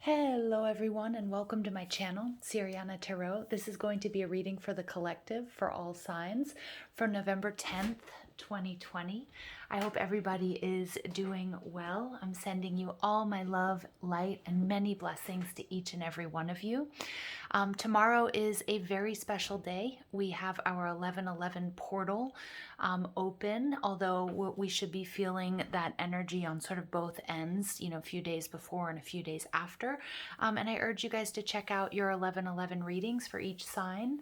Hello everyone and welcome to my channel, Siriana Tarot. This is going to be a reading for the collective for all signs for November 10th, 2020. I hope everybody is doing well. I'm sending you all my love, light, and many blessings to each and every one of you. Tomorrow is a very special day. We have our 11/11 portal open, although we should be feeling that energy on sort of both ends, a few days before and a few days after. And I urge you guys to check out your 11/11 readings for each sign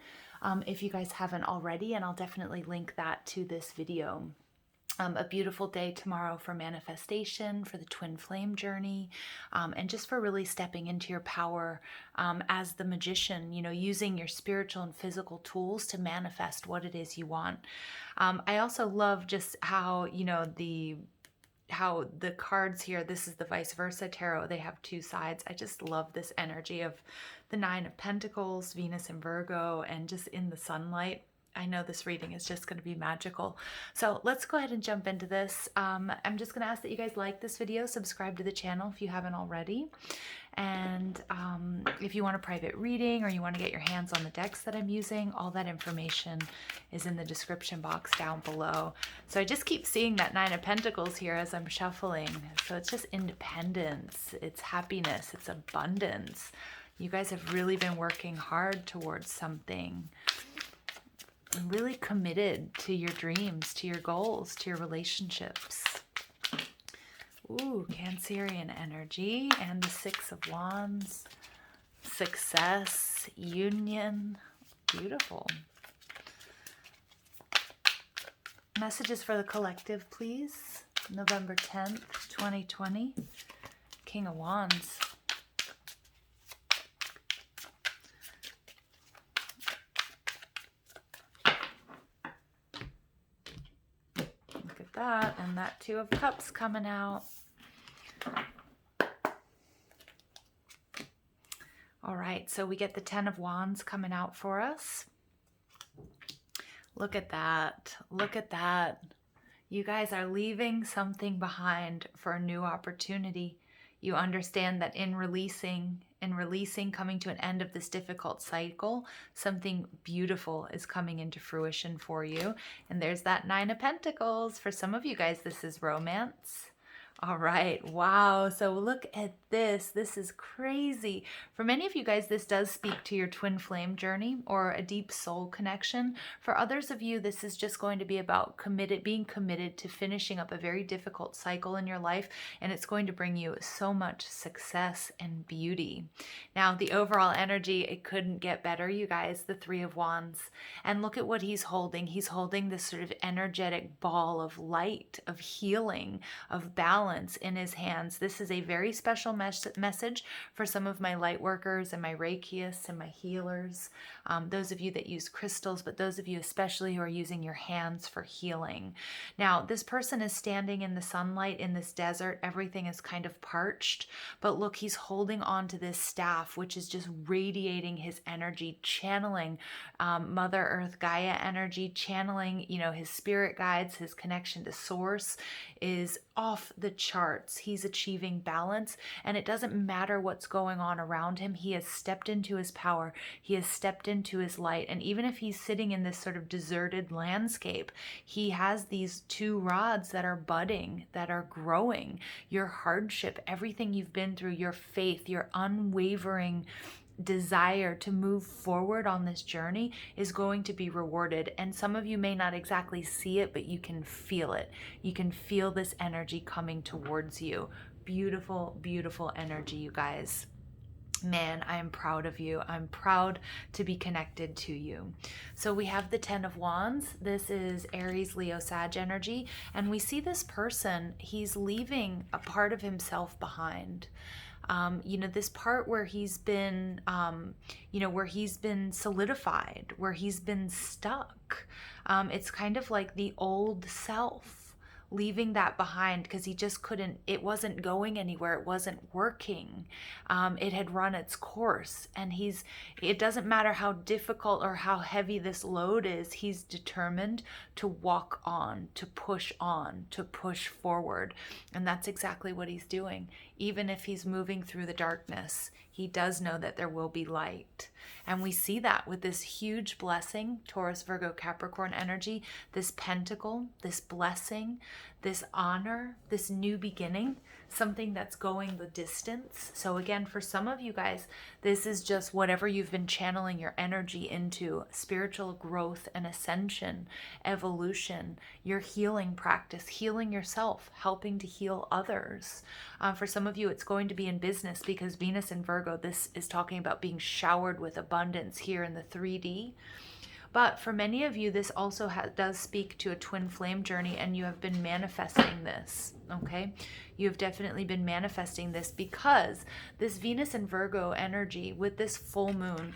if you guys haven't already, and I'll definitely link that to this video. A beautiful day tomorrow for manifestation, for the twin flame journey, and just for really stepping into your power as the magician, using your spiritual and physical tools to manifest what it is you want. I also love just how, how the cards here, this is the vice versa tarot, they have two sides. I just love this energy of the Nine of Pentacles, Venus and Virgo, and just in the sunlight. I know this reading is just going to be magical. So let's go ahead and jump into this. I'm just going to ask that you guys like this video, subscribe to the channel if you haven't already. And if you want a private reading or you want to get your hands on the decks that I'm using, all that information is in the description box down below. So I just keep seeing that Nine of Pentacles here as I'm shuffling. So it's just independence, it's happiness, it's abundance. You guys have really been working hard towards something. I'm really committed to your dreams, to your goals, to your relationships. Ooh, Cancerian energy and the Six of Wands. Success, union, beautiful. Messages for the collective, please. November 10th, 2020. King of Wands. That and that Two of Cups coming out. All right, so we get the Ten of Wands coming out for us. Look at that. Look at that. You guys are leaving something behind for a new opportunity. You understand that in releasing, coming to an end of this difficult cycle, something beautiful is coming into fruition for you. And there's that Nine of Pentacles. For some of you guys, this is romance. All right, wow, so look at this. This is crazy. For many of you guys, this does speak to your twin flame journey or a deep soul connection. For others of you, this is just going to be about being committed to finishing up a very difficult cycle in your life, and it's going to bring you so much success and beauty. Now, the overall energy, it couldn't get better, you guys, the Three of Wands. And look at what he's holding. He's holding this sort of energetic ball of light, of healing, of balance in his hands. This is a very special message for some of my light workers and my Reikiists and my healers, those of you that use crystals, but those of you especially who are using your hands for healing. Now, this person is standing in the sunlight in this desert. Everything is kind of parched, but look, he's holding on to this staff, which is just radiating his energy, channeling Mother Earth Gaia energy, channeling, his spirit guides, his connection to source is off the charts. He's achieving balance, and it doesn't matter what's going on around him. He has stepped into his power. He has stepped into his light. And even if he's sitting in this sort of deserted landscape, he has these two rods that are budding, that are growing. Your hardship, everything you've been through, your faith, your unwavering desire to move forward on this journey is going to be rewarded. And some of you may not exactly see it, but you can feel it. You can feel this energy coming towards you. Beautiful, beautiful energy, you guys. Man, I am proud of you. I'm proud to be connected to you. So we have the Ten of Wands. This is Aries, Leo, Sag energy. And we see this person, he's leaving a part of himself behind. This part where he's been, where he's been solidified, where he's been stuck. It's kind of like the old self, leaving that behind because he just couldn't, it wasn't going anywhere. It wasn't working. It had run its course, and it doesn't matter how difficult or how heavy this load is, he's determined to walk on, to push forward. And that's exactly what he's doing. Even if he's moving through the darkness, he does know that there will be light. And we see that with this huge blessing, Taurus, Virgo, Capricorn energy, this pentacle, this blessing, this honor, this new beginning, something that's going the distance. So again, for some of you guys, this is just whatever you've been channeling your energy into: spiritual growth and ascension, evolution, your healing practice, healing yourself, helping to heal others. For some of you, it's going to be in business, because Venus in Virgo, this is talking about being showered with abundance here in the 3D. But for many of you, this also does speak to a twin flame journey, and you have been manifesting this, okay? You have definitely been manifesting this, because this Venus in Virgo energy with this full moon,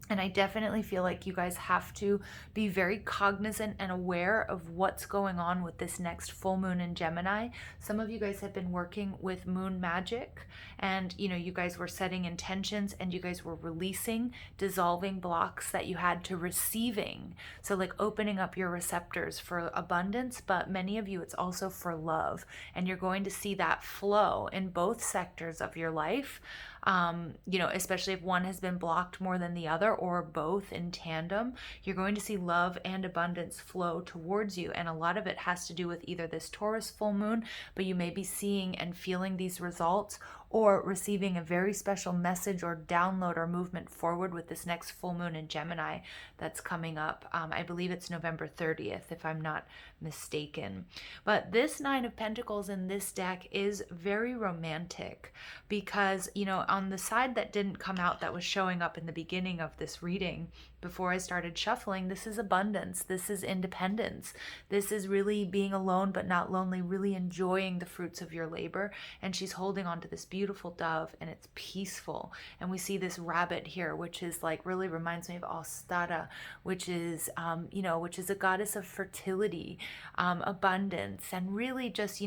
and I definitely feel like you guys have to be very cognizant and aware of what's going on with this next full moon in Gemini. Some of you guys have been working with moon magic, and you guys were setting intentions, and you guys were releasing, dissolving blocks that you had to receiving. So like opening up your receptors for abundance, but many of you, it's also for love. And you're going to see that flow in both sectors of your life. Especially if one has been blocked more than the other, or both in tandem, you're going to see love and abundance flow towards you. And a lot of it has to do with either this Taurus full moon, but you may be seeing and feeling these results, or receiving a very special message or download or movement forward with this next full moon in Gemini that's coming up. I believe it's November 30th, if I'm not mistaken. But this Nine of Pentacles in this deck is very romantic, because, on the side that didn't come out, that was showing up in the beginning of this reading, before I started shuffling, this is abundance, this is independence, this is really being alone but not lonely, really enjoying the fruits of your labor. And she's holding on to this beautiful dove, and it's peaceful. And we see this rabbit here, which is like, really reminds me of Ostara, which is which is a goddess of fertility, abundance, and really just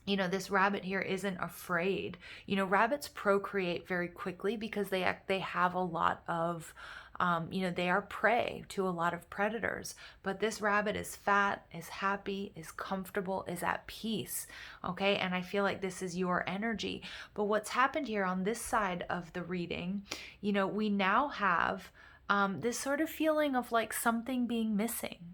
this rabbit here isn't afraid. Rabbits procreate very quickly, because they have a lot of they are prey to a lot of predators. But this rabbit is fat, is happy, is comfortable, is at peace. Okay, and I feel like this is your energy. But what's happened here on this side of the reading, we now have this sort of feeling of like something being missing.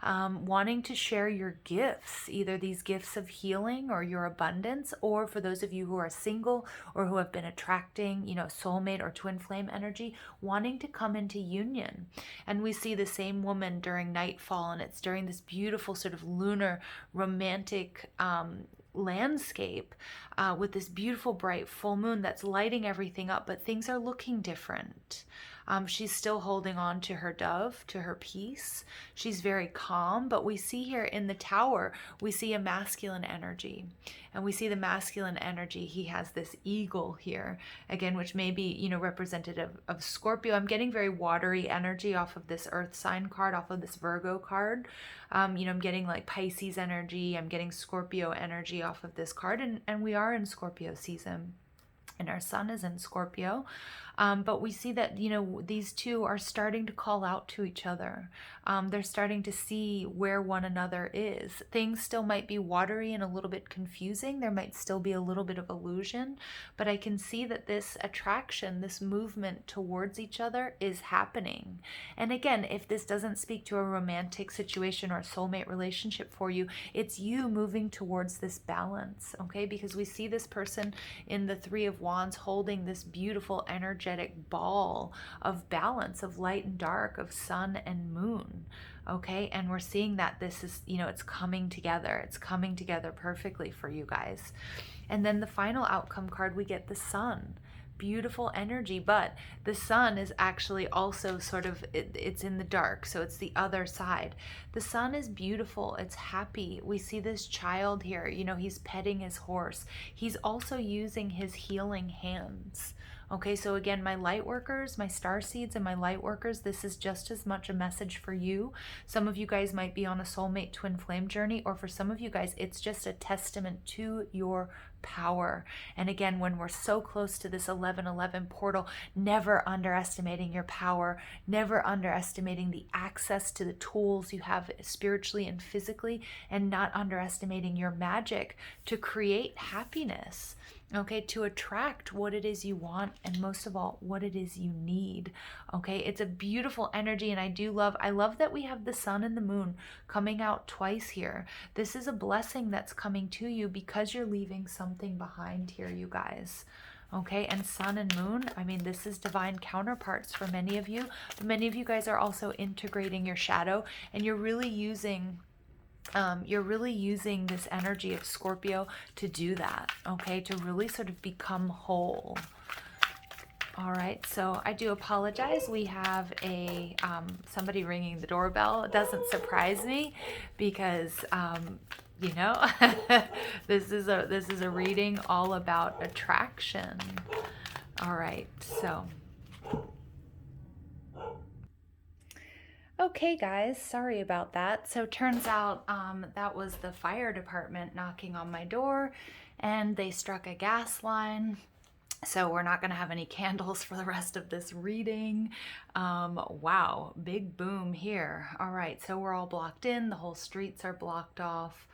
Wanting to share your gifts, either these gifts of healing or your abundance, or for those of you who are single or who have been attracting, soulmate or twin flame energy, wanting to come into union. And we see the same woman during nightfall, and it's during this beautiful sort of lunar romantic landscape with this beautiful bright full moon that's lighting everything up, but things are looking different. She's still holding on to her dove, to her peace. She's very calm, but we see here in the tower, we see a masculine energy. And we see the masculine energy, he has this eagle here, again, which may be, representative of Scorpio. I'm getting very watery energy off of this earth sign card, off of this Virgo card. I'm getting like Pisces energy, I'm getting Scorpio energy off of this card, and we are in Scorpio season. And our sun is in Scorpio. But we see that, these two are starting to call out to each other. They're starting to see where one another is. Things still might be watery and a little bit confusing. There might still be a little bit of illusion, but I can see that this attraction, this movement towards each other is happening. And again, if this doesn't speak to a romantic situation or a soulmate relationship for you, it's you moving towards this balance, okay? Because we see this person in the Three of Wands holding this beautiful energetic ball of balance, of light and dark, of sun and moon. Okay, and we're seeing that this is, it's coming together. It's coming together perfectly for you guys. And then the final outcome card, we get the sun. Beautiful energy, but the sun is actually also sort of, it's in the dark, so it's the other side. The sun is beautiful, it's happy. We see this child here, he's petting his horse. He's also using his healing hands. Okay, so again, my light workers, my star seeds and my light workers, this is just as much a message for you. Some of you guys might be on a soulmate twin flame journey, or for some of you guys, it's just a testament to your power. And again, when we're so close to this 1111 portal, never underestimating your power, never underestimating the access to the tools you have spiritually and physically, and not underestimating your magic to create happiness. Okay, to attract what it is you want, and most of all, what it is you need. Okay, it's a beautiful energy, and I love that we have the sun and the moon coming out twice here. This is a blessing that's coming to you because you're leaving something behind here, you guys. Okay, and sun and moon, I mean, this is divine counterparts for many of you, but many of you guys are also integrating your shadow, and you're really using this energy of Scorpio to do that, okay, to really sort of become whole. All right, so I do apologize. We have a somebody ringing the doorbell. It doesn't surprise me because you know, this is a reading all about attraction. All right, so okay, guys, sorry about that. So turns out that was the fire department knocking on my door, and they struck a gas line. So we're not going to have any candles for the rest of this reading. Wow, big boom here. All right, so we're all blocked in. The whole streets are blocked off.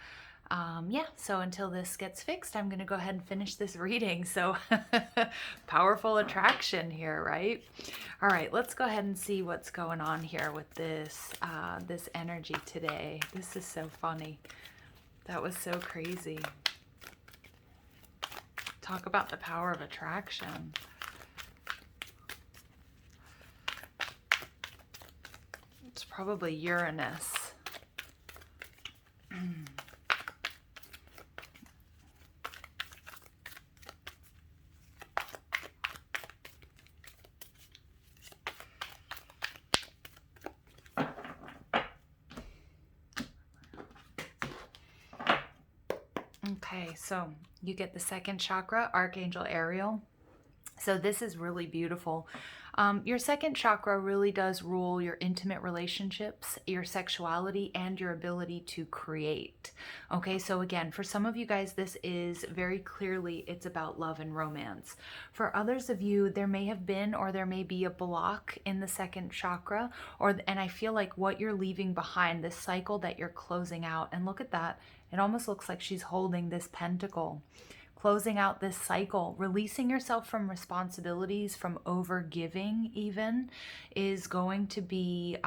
Yeah, so until this gets fixed, I'm going to go ahead and finish this reading. So powerful attraction here, right? All right, let's go ahead and see what's going on here with this, this energy today. This is so funny. That was so crazy. Talk about the power of attraction. It's probably Uranus. Okay, so you get the second chakra, Archangel Ariel. So this is really beautiful. Your second chakra really does rule your intimate relationships, your sexuality, and your ability to create. Okay, so again, for some of you guys, this is very clearly, it's about love and romance. For others of you, there may have been or there may be a block in the second chakra, and I feel like what you're leaving behind, this cycle that you're closing out, and look at that, it almost looks like she's holding this pentacle. Closing out this cycle, releasing yourself from responsibilities, from over-giving even, is going to be,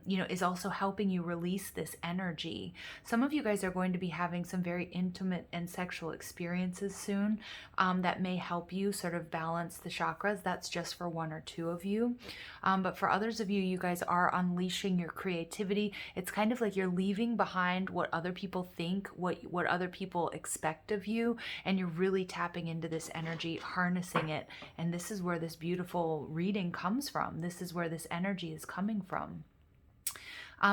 you know, is also helping you release this energy. Some of you guys are going to be having some very intimate and sexual experiences soon that may help you sort of balance the chakras. That's just for one or two of you. But for others of you, you guys are unleashing your creativity. It's kind of like you're leaving behind what other people think, what other people expect of you, and you're really tapping into this energy, harnessing it. And this is where this beautiful reading comes from. This is where this energy is coming from.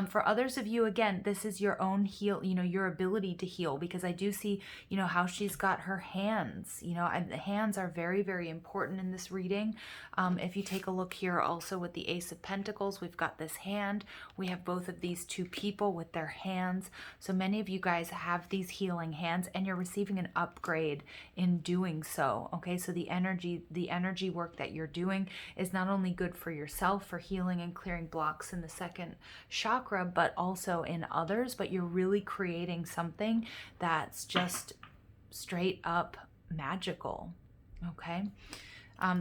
For others of you, again, this is your own heal, you know, your ability to heal, because I do see, you know, how she's got her hands, you know, and the hands are very, very important in this reading. If you take a look here also with the Ace of Pentacles, we've got this hand. We have both of these two people with their hands. So many of you guys have these healing hands, and you're receiving an upgrade in doing so. Okay, so the energy work that you're doing is not only good for yourself, for healing and clearing blocks in the second chakra, but also in others, but you're really creating something that's just straight up magical. Okay.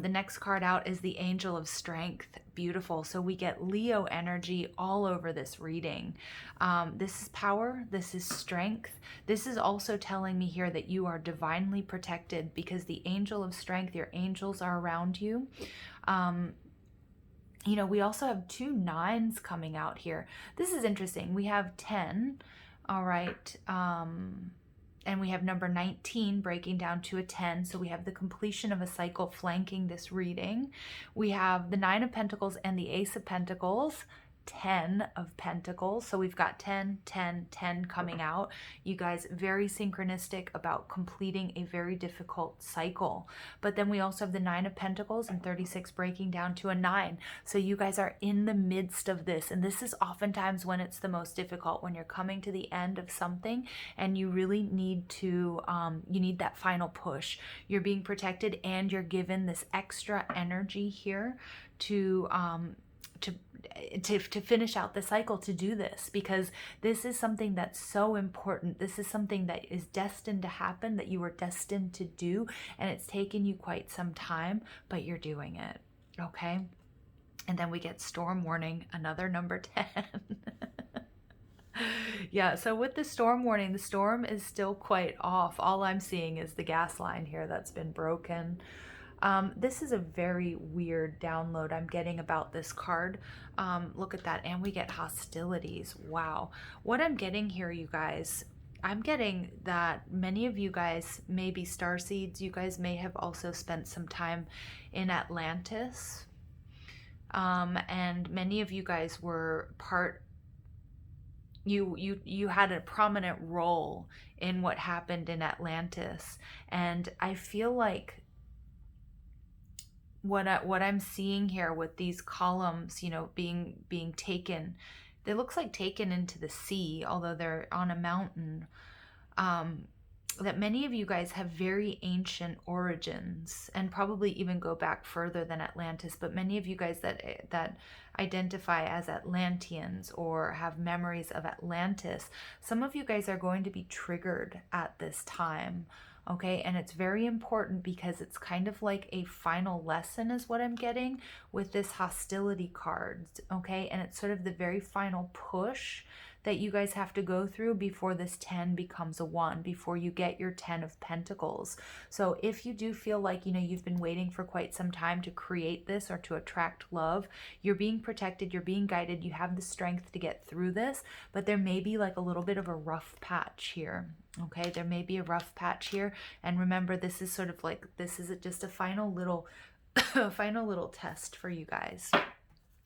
The next card out is the Angel of Strength. Beautiful. So we get Leo energy all over this reading. This is power. This is strength. This is also telling me here that you are divinely protected, because the Angel of Strength, your angels are around you. You know, we also have 2 9s coming out here. This is interesting. We have 10, all right, and we have number 19 breaking down to a 10, so we have the completion of a cycle flanking this reading. We have the 9 of Pentacles and the Ace of Pentacles 10 of Pentacles. So we've got 10, 10, 10 coming out. You guys, very synchronistic about completing a very difficult cycle. But then we also have the 9 of Pentacles and 36 breaking down to a 9. So you guys are in the midst of this. And this is oftentimes when it's the most difficult, when you're coming to the end of something and you really need to, you need that final push. You're being protected and you're given this extra energy here to finish out the cycle, to do this, because this is something that's so important. This is something that is destined to happen, that you were destined to do, and it's taken you quite some time, but you're doing it. Okay. And then we get storm warning, another number 10. Yeah, so with the storm warning, the storm is still quite off. All I'm seeing is the gas line here that's been broken. This is a very weird download I'm getting about this card. Look at that. And we get hostilities. Wow. What I'm getting here, you guys, I'm getting that many of you guys may be starseeds. You guys may have also spent some time in Atlantis. And many of you guys were you had a prominent role in what happened in Atlantis. And I feel like what I'm seeing here with these columns, you know, being taken, it looks like taken into the sea, although they're on a mountain, that many of you guys have very ancient origins and probably even go back further than Atlantis, but many of you guys that identify as Atlanteans or have memories of Atlantis, some of you guys are going to be triggered at this time. Okay, and it's very important because it's kind of like a final lesson is what I'm getting with this hostility cards. Okay, and it's sort of the very final push that you guys have to go through before this 10 becomes a 1, before you get your 10 of Pentacles. So if you do feel like, you know, you've been waiting for quite some time to create this or to attract love, you're being protected, you're being guided, you have the strength to get through this, but there may be like a little bit of a rough patch here. Okay, there may be a rough patch here. And remember, this is sort of like, this is just a final little, final little test for you guys.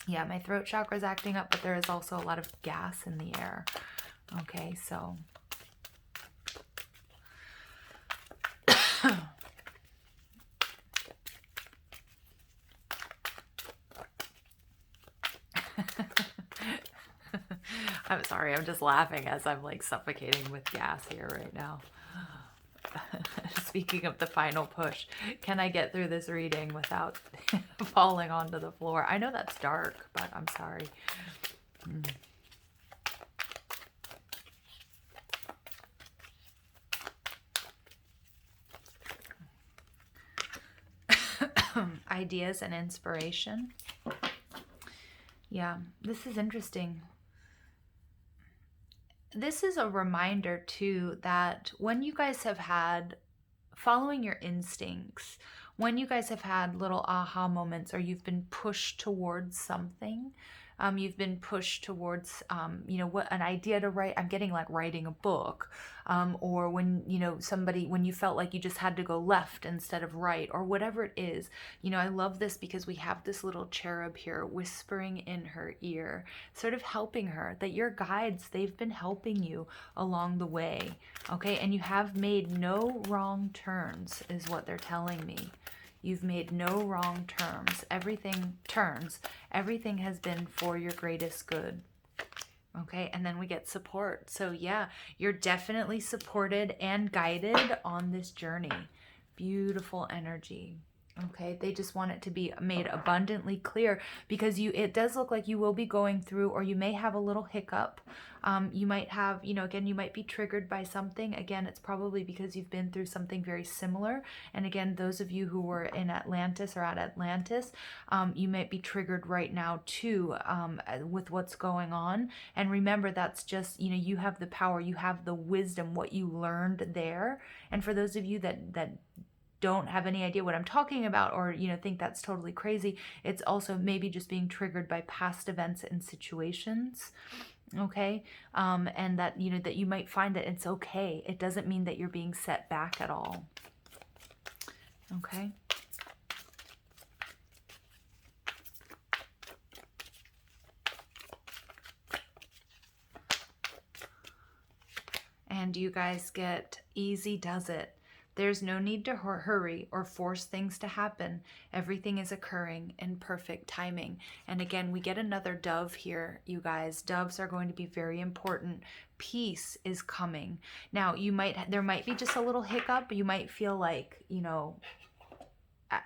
Yeah, my throat chakra is acting up, but there is also a lot of gas in the air. Okay, so. I'm sorry, I'm just laughing as I'm like suffocating with gas here right now. Speaking of the final push, can I get through this reading without falling onto the floor? I know that's dark, but I'm sorry. Ideas and inspiration. Yeah, this is interesting. This is a reminder too that when you guys have had following your instincts, when you guys have had little aha moments or you've been pushed towards something, you've been pushed towards, you know, what an idea to write. I'm getting like writing a book, or when, you know, when you felt like you just had to go left instead of right, or whatever it is. You know, I love this because we have this little cherub here whispering in her ear, sort of helping her, that your guides, they've been helping you along the way. Okay, and you have made no wrong turns, is what they're telling me. You've made no wrong turns. Everything has been for your greatest good. Okay, and then we get support. So yeah, you're definitely supported and guided on this journey. Beautiful energy. Okay, they just want it to be made abundantly clear because it does look like you will be going through, or you may have a little hiccup. You might have, you know, again, you might be triggered by something. Again, it's probably because you've been through something very similar. And again, those of you who were in Atlantis or at Atlantis, you might be triggered right now too, with what's going on. And remember, that's just, you know, you have the power, you have the wisdom, what you learned there. And for those of you that don't have any idea what I'm talking about, or, you know, think that's totally crazy, it's also maybe just being triggered by past events and situations. Okay, and that, you know, that you might find that it's okay. It doesn't mean that you're being set back at all. Okay. and you guys get easy does it. There's no need to hurry or force things to happen. Everything is occurring in perfect timing. And again, we get another dove here, you guys. Doves are going to be very important. Peace is coming. Now, there might be just a little hiccup. You might feel like,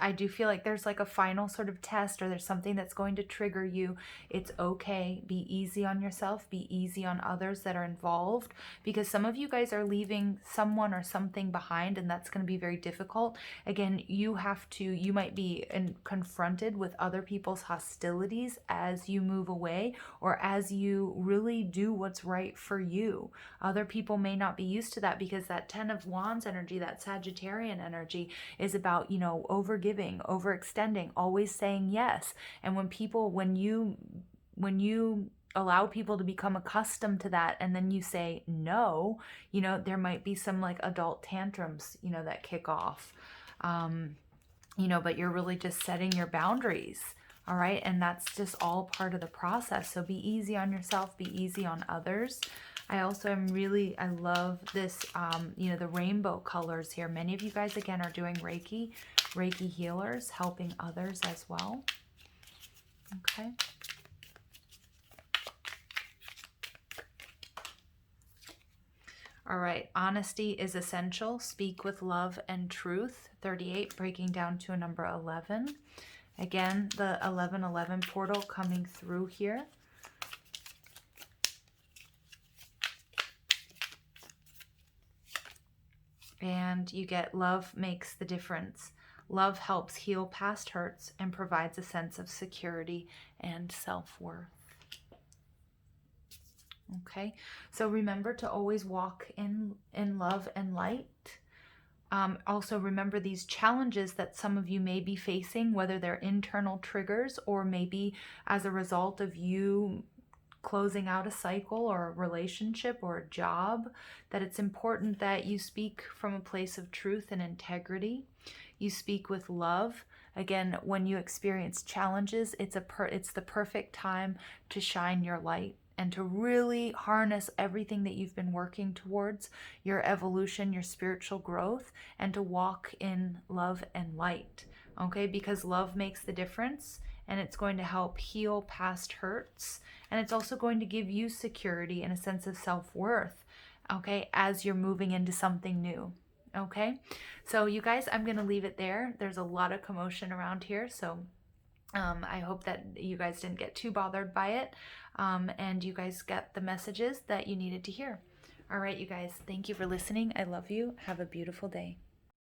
I do feel like there's like a final sort of test, or there's something that's going to trigger you. It's okay. Be easy on yourself. Be easy on others that are involved, because some of you guys are leaving someone or something behind, and that's going to be very difficult. Again, you might be confronted with other people's hostilities as you move away, or as you really do what's right for you. Other people may not be used to that, because that 10 of Wands energy, that Sagittarian energy, is about, overgiving, overextending, always saying yes. And when you allow people to become accustomed to that, and then you say no, there might be some like adult tantrums, that kick off, but you're really just setting your boundaries. All right. And that's just all part of the process. So be easy on yourself, be easy on others. I also I love this, the rainbow colors here. Many of you guys, again, are doing Reiki healers, helping others as well. Okay. All right. Honesty is essential. Speak with love and truth. 38, breaking down to a number 11. Again, the 1111 portal coming through here. And you get love makes the difference. Love helps heal past hurts and provides a sense of security and self-worth. Okay, so remember to always walk in love and light. Also remember these challenges that some of you may be facing, whether they're internal triggers or maybe as a result of you closing out a cycle or a relationship or a job, that it's important that you speak from a place of truth and integrity. You speak with love. Again, when you experience challenges, it's the perfect time to shine your light and to really harness everything that you've been working towards, your evolution, your spiritual growth, and to walk in love and light. Okay, because love makes the difference, and it's going to help heal past hurts, and it's also going to give you security and a sense of self-worth, okay, as you're moving into something new. Okay, so you guys, I'm going to leave it there. There's a lot of commotion around here, so I hope that you guys didn't get too bothered by it, and you guys got the messages that you needed to hear. All right, you guys, thank you for listening. I love you. Have a beautiful day.